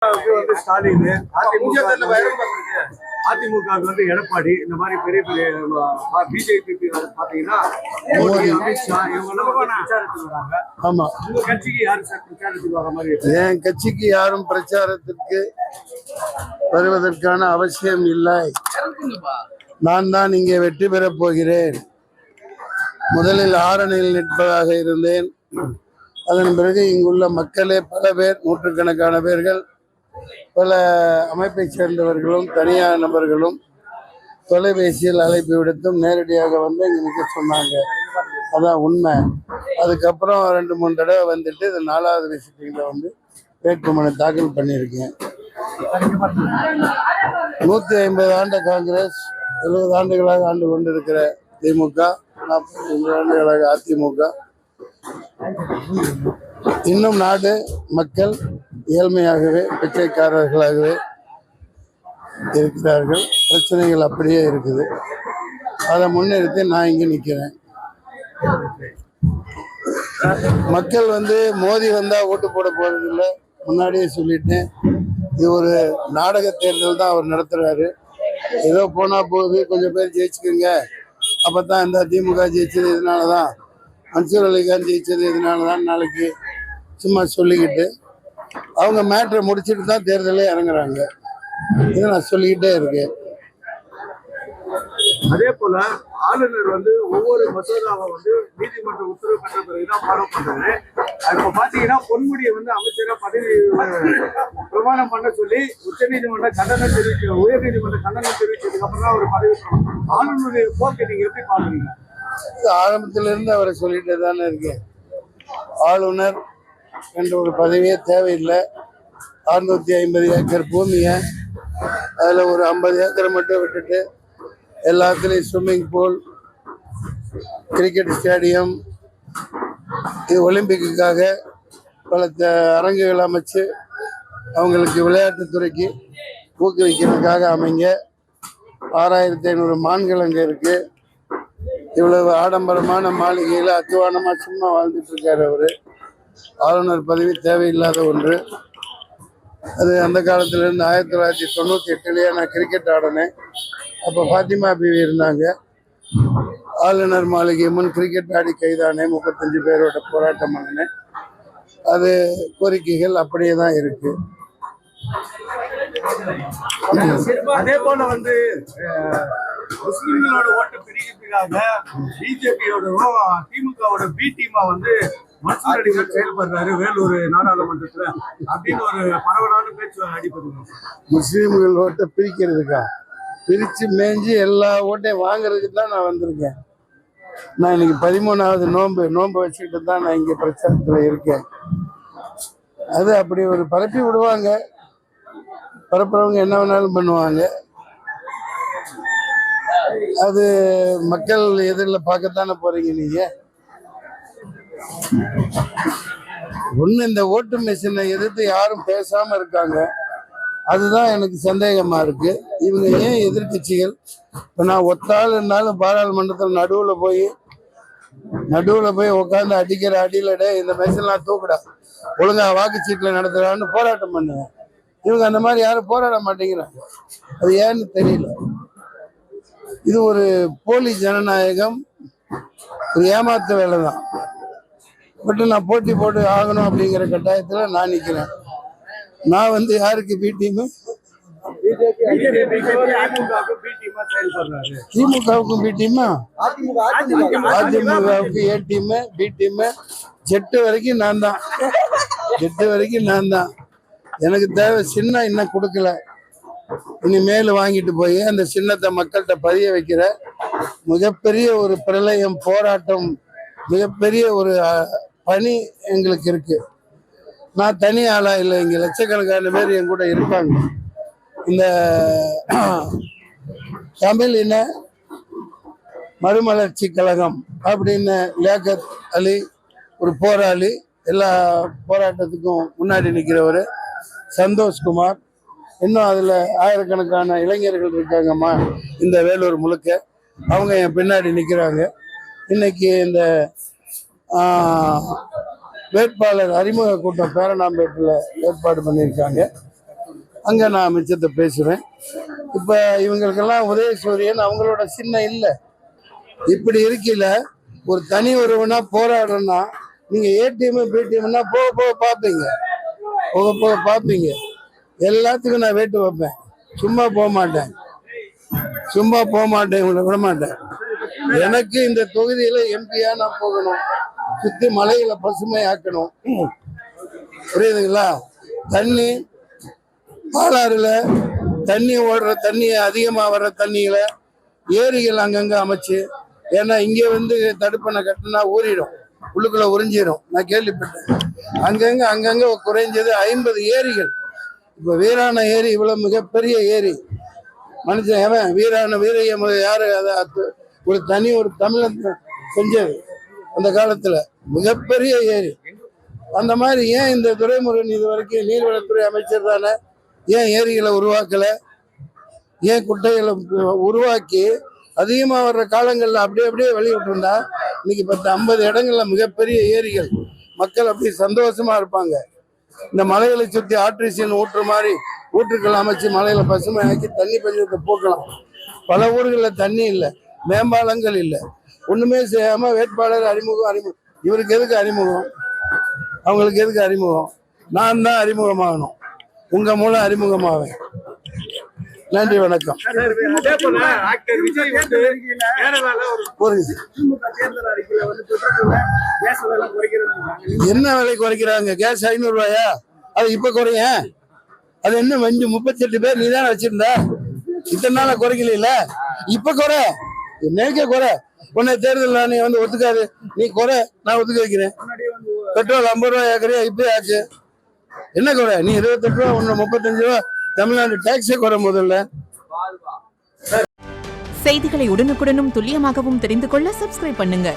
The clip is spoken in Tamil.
வந்து ஸ்டாலின், அதிமுகவுக்கு வந்து எடப்பாடி, இந்த மாதிரி பெரிய பெரிய பிஜேபி பாத்தீங்கன்னா மோடி, அமித்ஷா இவங்க எல்லாம் பிரச்சாரத்துக்கு வராங்க. ஆமா, உங்க கட்சிக்கு யாரு சார் பிரச்சாரத்துக்கு வர மாதிரி? என் கட்சிக்கு யாரும் பிரச்சாரத்திற்கு வருவதற்கான அவசியம் இல்லை. நான் தான் இங்கே வெற்றி பெறப் போகிறேன். முதலில் ஆரணியில் நிற்பதாக இருந்தேன். அதன் பிறகு இங்குள்ள மக்களே பல பேர், நூற்றுக்கணக்கான பேர்கள், பல அமைப்பை சேர்ந்தவர்களும் தனியார் நபர்களும் தொலைபேசியில் அழைப்பு விடுத்தும் நேரடியாக வந்து இங்கே நிற்க சொன்னாங்க. அதான் உண்மை. அதுக்கப்புறம் 2-3 தடவை வந்துட்டு இது 4வது விசிட்டிங்கில் வந்து வேட்புமனு தாக்கல் பண்ணியிருக்கேன். 150 ஆண்டு காங்கிரஸ், 70 ஆண்டுகளாக ஆண்டு கொண்டிருக்கிற திமுக, 45 ஆண்டுகளாக அதிமுக. இன்னும் நாடு மக்கள் ஏழ்மையாகவே, பிச்சைக்காரர்களாகவே இருக்கிறார்கள். பிரச்சனைகள் அப்படியே இருக்குது. அதை முன்னிறுத்தி நான் இங்கே நிற்கிறேன். மக்கள் வந்து மோடி வந்தால் ஓட்டு போட போறதில்லை, முன்னாடியே சொல்லிட்டேன். இது ஒரு நாடக தேர்தல் தான் அவர் நடத்துறாரு. ஏதோ போனா போகுது, கொஞ்சம் பேர் ஜெயிச்சுக்குங்க, அப்பதான் இந்த திமுக ஜெயிச்சது இதனால தான், மன்சூர் அலிகான் ஜெயிச்சது இதனால தான், நாளைக்கு சும்மா சொல்லிக்கிட்டு அவங்க மேட்ரை முடிச்சுட்டு தான் தேர்தலே இறங்குறாங்க. இதை நான் சொல்லிக்கிட்டே இருக்கேன். அதே போல ஆளுநர் வந்து ஒவ்வொரு மசோதாவை வந்து நீதிமன்ற உத்தரவு பெற்ற பிறகுதான் ஃபாலோ பண்றாரு. இப்ப பாத்தீங்கன்னா பொன்முடியை வந்து அமைச்சரா பதவி பிரமாணம் பண்ண சொல்லி உச்சநீதிமன்றம் கண்டனம் தெரிவிக்க, உயர் நீதிமன்றம் கண்டனம் தெரிவிச்சதுக்கு அப்புறம் தான் ஒரு பதவி. ஆளுநருடைய போக்கை நீங்க எப்படி பாக்குறீங்க? ஆரம்பத்திலிருந்து அவரை சொல்லிட்டே தானே இருக்கேன். ஆளுநர் என்ற ஒரு பதவியே தேவையில்லை. 650 ஏக்கர் பூமியை அதில் ஒரு 50 ஏக்கரை மட்டும் விட்டுட்டு எல்லாத்துலேயும் ஸ்விம்மிங் பூல், கிரிக்கெட் ஸ்டேடியம், இது ஒலிம்பிக்குக்காக பல அரங்குகள் அமைச்சு அவங்களுக்கு விளையாட்டுத்துறைக்கு ஊக்குவிக்கிறதுக்காக அமைங்க. 6500 மான்கள் அங்கே இருக்கு. இவ்வளவு ஆடம்பரமான மாளிகையில் அத்துவானமாக சும்மா வாழ்ந்துட்டு இருக்காரு அவரு. ஆளுநர் பதவி தேவையில்லாத ஒன்று. அது அந்த காலத்திலேருந்து 1998 நான் கிரிக்கெட் ஆடினேன். அப்போ ஃபாத்திமா பிவி இருந்தாங்க. ஆளுநர் மாளிகை முன் கிரிக்கெட் ஆடி கைதானே 35 பேரோட போராட்டம் பண்ணினேன். அது கோரிக்கைகள் அப்படியே தான் இருக்கு. அதே போல வந்து முஸ்லிம்களோட ஓட்டு பிரிக்கிறதுக்காக பிஜேபியோட திமுகவோட பி டீமா வந்து மன்சூர் அலிகான் செயல்படுறாரு வேலூர் நாடாளுமன்றத்துல அப்படின்னு ஒரு பரவலான பேச்சு அடிப்படுது. முஸ்லீம்கள் ஓட்டை பிரிக்கிறதுக்கா? பிரிச்சு மேய்ஞ்சி எல்லா ஓட்டையும் வாங்குறதுக்கு தான் நான் வந்திருக்கேன். நான் இன்னைக்கு 13வது நோன்பு வச்சுக்கிட்டு தான் நான் இங்கே பிரச்சாரத்தில் இருக்கேன். அது அப்படி ஒரு பரப்பி விடுவாங்க. பரப்புறவங்க என்ன வேணாலும் பண்ணுவாங்க. அது மக்கள் எதிரில் பார்க்கத்தானே போறீங்க நீங்க. ஒண்ணு, இந்த ஓட்டு மிஷினை எதிர்த்து யாரும் பேசாம இருக்காங்க. அதுதான் எனக்கு சந்தேகமா இருக்கு. இவங்க ஏன் எதிர்கட்சிகள் இப்போ நான் ஒத்தாளுனாலும் பாராளுமன்றத்தில் நடுவில் போய் உட்காந்து அடிக்கிற அடியில இந்த மெஷின்லாம் தூக்குடா, ஒழுங்கா வாக்குச்சீட்டில் நடத்துறான்னு போராட்டம் பண்ணுவேன். இவங்க அந்த மாதிரி யாரும் போராட மாட்டேங்கிறாங்க. அது ஏன்னு தெரியல. இது ஒரு போலி ஜனநாயகம், ஒரு ஏமாத்து வேலை தான். பட் நான் போட்டி போட்டு ஆகணும் அப்படிங்கிற கட்டாயத்தில் நான் நிற்கிறேன். நான் வந்து யாருக்கு பி டீமு? திமுகவுக்கும் பி டீமா? அதிமுகவுக்கு A team, B team, Z வரைக்கும் நான் தான். எனக்கு தேவை சின்னம் இன்னும் கொடுக்கல. இனிமேல் வாங்கிட்டு போய் அந்த சின்னத்தை மக்கள்கிட்ட பதிய வைக்கிற மிகப்பெரிய ஒரு பிரளயம், போராட்டம், மிகப்பெரிய ஒரு பணி எங்களுக்கு இருக்கு. நான் தனி ஆளா இல்லை, இங்க லட்சக்கணக்கான பேர் என் கூட இருக்காங்க. இந்த தமிழ் இன மறுமலர்ச்சி கழகம் அப்படின்னு லியாக்கத் அலி ஒரு போராளி, எல்லா போராட்டத்துக்கும் முன்னாடி நிற்கிறவர். சந்தோஷ்குமார், இன்னும் அதில் ஆயிரக்கணக்கான இளைஞர்கள் இருக்காங்கம்மா இந்த வேலூர் முழுக்க. அவங்க என் பின்னாடி நிற்கிறாங்க. இன்னைக்கு இந்த வேட்பாளர் அறிமுக கூட்டம் பேரணாம்பேட்டில் ஏற்பாடு பண்ணியிருக்காங்க. அங்கே நான் மிச்சத்தை பேசுவேன். இப்போ இவங்களுக்கெல்லாம் உதயசூரியன் அவங்களோட சின்னம் இல்லை. இப்படி இருக்கையில் ஒரு தனி ஒருவனா போராடுறேன்னா நீங்கள் ஏடிஎம் பிடிஎம்னா போக போக பார்ப்பீங்க, போக போக பார்ப்பீங்க. எல்லாத்துக்கும் நான் வேட்டு வைப்பேன். சும்மா போக மாட்டேன், சும்மா போக மாட்டேன், இவங்களை விட மாட்டேன். எனக்கு இந்த தொகுதியில் எம்பியா நான் போகணும், சுற்றி மலைகளை பசுமை ஆக்கணும். புரியுதுங்களா? தண்ணி பாலாறுல தண்ணி ஓடுற தண்ணி அதிகமாக வர்ற தண்ணியில ஏரிகள் அங்கங்கே அமைச்சு, ஏன்னா இங்கே வந்து தடுப்பணை கட்டினா ஊறிடும், உள்ளுக்குள்ள உறிஞ்சிடும். நான் கேள்விப்பட்டேன். அங்கங்கே குறைஞ்சது 50 ஏரிகள். இப்போ வீராண ஏரி இவ்வளவு மிகப்பெரிய ஏரி. மனுஷன் எவன் வீரைய யாரு அதை ஒரு தனி ஒரு தமிழன் செஞ்சது அந்த காலத்துல, மிகப்பெரிய ஏரி. அந்த மாதிரி ஏன் இந்த துரைமுருகன் இது வரைக்கும் நீர்வளத்துறை அமைச்சர் தானே, ஏன் ஏரிகளை உருவாக்கல? ஏன் குட்டைகளை உருவாக்கி அதிகமாக வர்ற காலங்களில் அப்படியே வெளியிட்டிருந்தா இன்னைக்கு 10-50 இடங்கள்ல மிகப்பெரிய ஏரிகள், மக்கள் அப்படி சந்தோஷமா இருப்பாங்க. இந்த மலைகளை சுற்றி ஆர்டிசியன் ஊற்று மாதிரி ஊற்றுக்கள் அமைச்சு மலையில பசுமை ஆக்கி தண்ணி பஞ்சத்தை போக்கலாம். பல ஊர்களில் தண்ணி இல்லை, மேம்பாலங்கள் இல்லை, ஒண்ணுமே செய்யாம வேட்பாளர் அறிமுகம். இவருக்கு எதுக்கு அறிமுகம்? அவங்களுக்கு எதுக்கு அறிமுகம்? நான் தான் அறிமுகமாகணும், உங்க மூலம் அறிமுகமாவேன். நன்றி, வணக்கம். அதே போல ஆக்டர் விஜய் வந்து கேரளால ஒரு திமுக தேர்தல் அறிக்கையில வந்து கேஸ் விலை குறைக்கிறது. என்ன விலை குறைக்கிறாங்க? கேஸ் 500 ரூபாயா? அது இப்ப குறைய? அது என்ன 38 பேர் நீ தானே வச்சிருந்த, இத்தனை நாள குறைக்கல, இப்ப குறை, நினைக்க குறை. உன்னை தேர்தல் நீ வந்து ஒத்துக்காது, நீ குறை, நான் ஒத்துக்க வைக்கிறேன். பெட்ரோல் 50 ரூபாய் ஆக்குறியா? இப்பயே ஆச்சு, என்ன குறை? நீ 28 ரூபா, ஒன்னு 35 ரூபா தமிழ்நாடு டாக்ஸே குறை. முதல்ல செய்திகளை உடனுக்குடனும் துல்லியமாகவும் தெரிந்து கொள்ள சப்ஸ்கிரைப் பண்ணுங்க.